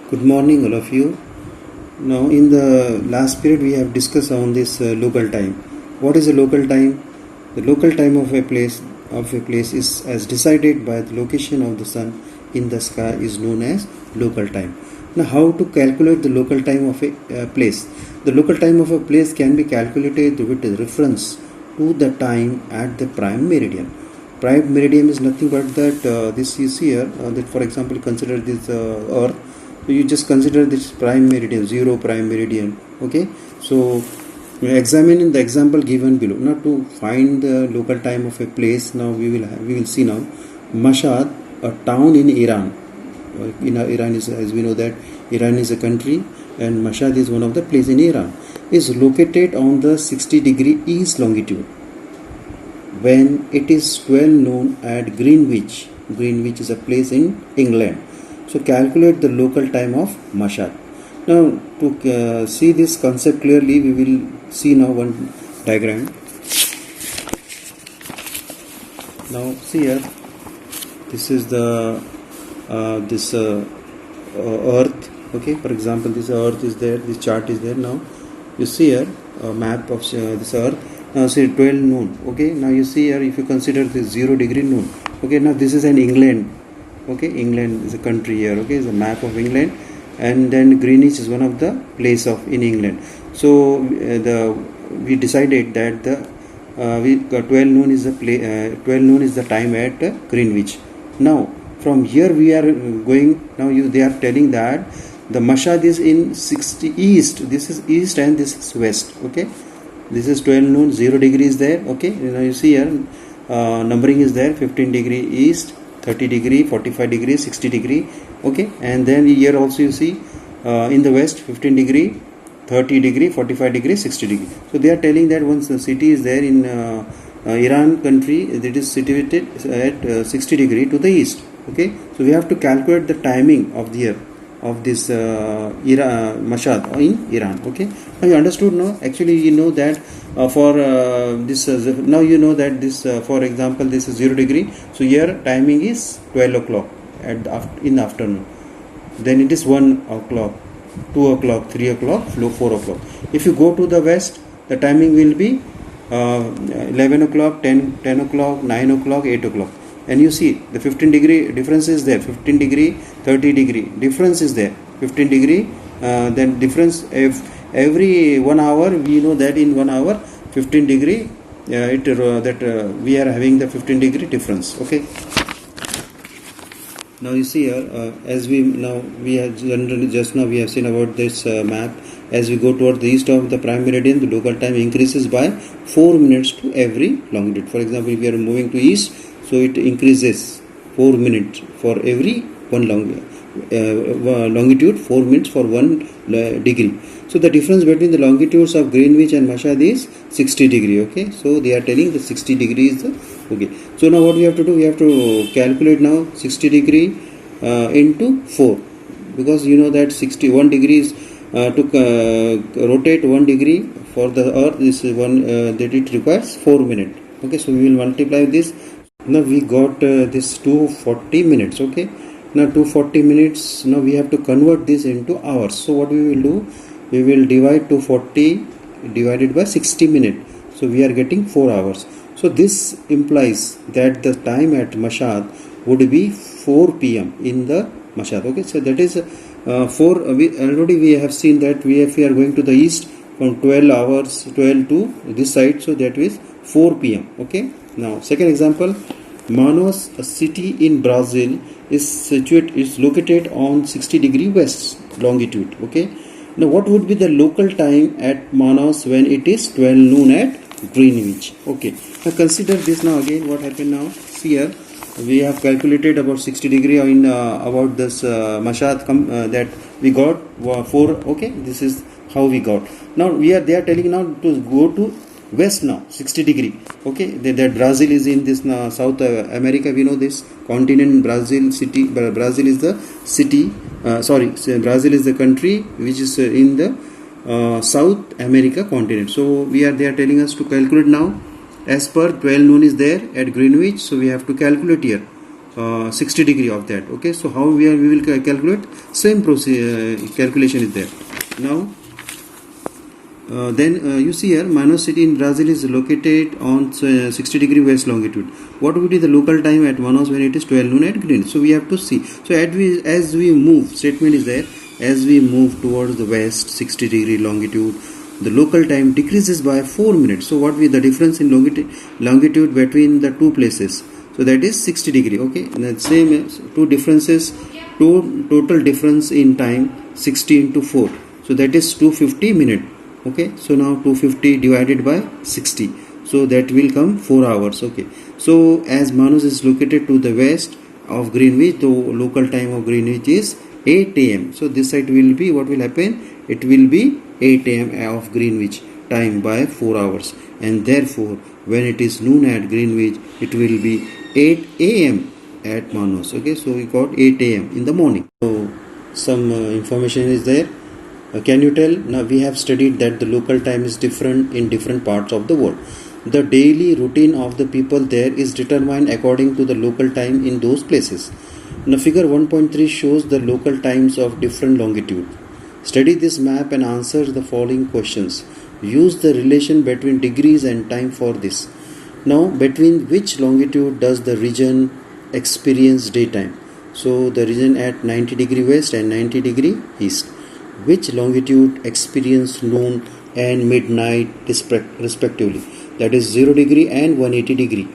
Good morning, all of you. Now, in the last period, we have discussed on this local time. What is a local time? The local time of a place is as decided by the location of the sun in the sky is known as local time. Now, how to calculate the local time of a place? The local time of a place can be calculated with reference to the time at the prime meridian. Prime meridian is nothing but that this is here. That, for example, consider this Earth. So you just consider this prime meridian, 0 prime meridian. Okay, so examine in the example given below. Now to find the local time of a place, now we will see now Mashhad, a town in Iran. Iran is, as we know that Iran is a country, and Mashhad is one of the places in Iran. Is located on the 60° east longitude. When it is 12 noon at Greenwich. Greenwich is a place in England. So calculate the local time of Mashhad. Now to see this concept clearly, we will see now one diagram. Now see here, this is the Earth. Okay, for example, this Earth is there. This chart is there. Now you see here a map of this Earth. Now see 12 noon. Okay, now you see here, if you consider this 0° noon. Okay, now this is an England. Okay, England is a country here. Okay, it's a map of England, and then Greenwich is one of the place in England. So we decided that the 12 noon is the 12 noon is the time at Greenwich. Now from here we are going. Now they are telling that the Mashhad is in 60 east. This is east and this is west. Okay, this is 12 noon. 0° is there. Okay, now you see here numbering is there. 15° east, 30°, 45°, 60°. Okay, and then here also you see in the west 15°, 30°, 45°, 60°. So they are telling that once the city is there in Iran country, it is situated at 60° to the east. Okay, so we have to calculate the timing of the year of this Mashhad in Iran. Okay, now you understood. Now actually you know that for this now you know that this for example this is 0°. So here timing is 12 o'clock in the afternoon. Then it is 1 o'clock, 2 o'clock, 3 o'clock, 4 o'clock. If you go to the west, the timing will be 11 o'clock, 10 o'clock, 9 o'clock, 8 o'clock. And you see the 15° difference is there. 15°, 30° difference is there. 15°. Then difference every 1 hour. We know that in 1 hour 15°. We are having the 15° difference. Okay. Now you see here, as we have just now we have seen about this map. As we go toward the east of the prime meridian, the local time increases by 4 minutes to every longitude. For example, if we are moving to east, so it increases 4 minutes for every one longitude, 4 minutes for 1 degree. So the difference between the longitudes of Greenwich and Mashhad is 60°. Okay, so they are telling the 60° is the okay. So now what we have to do? We have to calculate now 60° into 4, because you know that 61 degrees to rotate 1 degree for the Earth. This is one that it requires 4 minutes. Okay, so we will multiply this. Now we got this 240 minutes. Okay, now 240 minutes. Now we have to convert this into hours. So what we will do? We will divide 240 divided by 60 minutes. So we are getting 4 hours. So this implies that the time at Mashhad would be 4 p.m. in the Mashhad. Okay, so that is 4. We have seen that if we are going to the east from 12 to this side, so that is 4 p.m. Okay. Now second example, Manaus, a city in Brazil, is located on 60° west longitude. Okay. Now what would be the local time at Manaus when it is 12 noon at Greenwich? Okay. Now consider this. Now again, what happened now? See here, we have calculated about 60° in about this Mashhad that we got 4. Okay, this is how we got. Now they are telling now to go to west now, 60°. Okay, that Brazil is in this South America. We know this continent. Brazil is the city. Brazil is the country which is in the South America continent. So they are telling us to calculate now. As per 12 noon is there at Greenwich, so we have to calculate here 60 degree of that. Okay, so how we will calculate? Same process, calculation is there. Now then you see here, Manaus city in Brazil is located on 60 degree west longitude. What would be the local time at Manaus when it is 12 noon at Greenwich? So we have to see. So as we move, statement is there, as we move towards the west 60 degree longitude, the local time decreases by 4 minutes. So what will be the difference in longitude between the two places? So that is 60 degree. Okay, and the same as two differences, total difference in time 60 into 4. So that is 250 minutes. Okay, so now 250 divided by 60, so that will come 4 hours. Okay, so as Manaus is located to the west of Greenwich, the local time of Greenwich is 8 am. So this side will be, what will happen? It will be 8 am of Greenwich time by 4 hours, and therefore when it is noon at Greenwich, it will be 8 am at Manaus. Okay, so we got 8 am in the morning. So some information is there. Can you tell? Now we have studied that the local time is different in different parts of the world. The daily routine of the people there is determined according to the local time in those places. Now figure 1.3 shows the local times of different longitude. Study this map and answer the following questions. Use the relation between degrees and time for this. Now between which longitude does the region experience daytime? So the region at 90 degree west and 90 degree east. Which longitude experience noon and midnight respectively? That is 0 degree and 180 degree.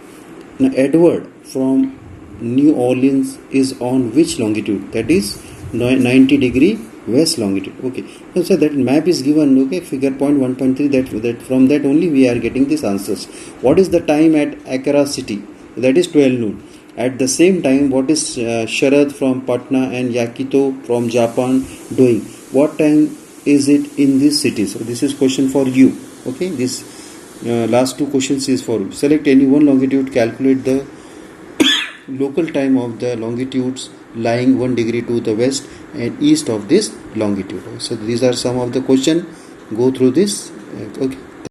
Now Edward from New Orleans is on which longitude? That is 90 degree west longitude. Okay, so that map is given. Okay, figure point 1.3, that from that only we are getting these answers. What is the time at Accra city? That is 12 noon. At the same time, what is Sharad from Patna and Yakito from Japan doing? What time is it in this city? So this is question for you. Okay, this last two questions is for you. Select any one longitude, calculate the local time of the longitudes lying 1 degree to the west and east of this longitude. So these are some of the question. Go through this. Okay.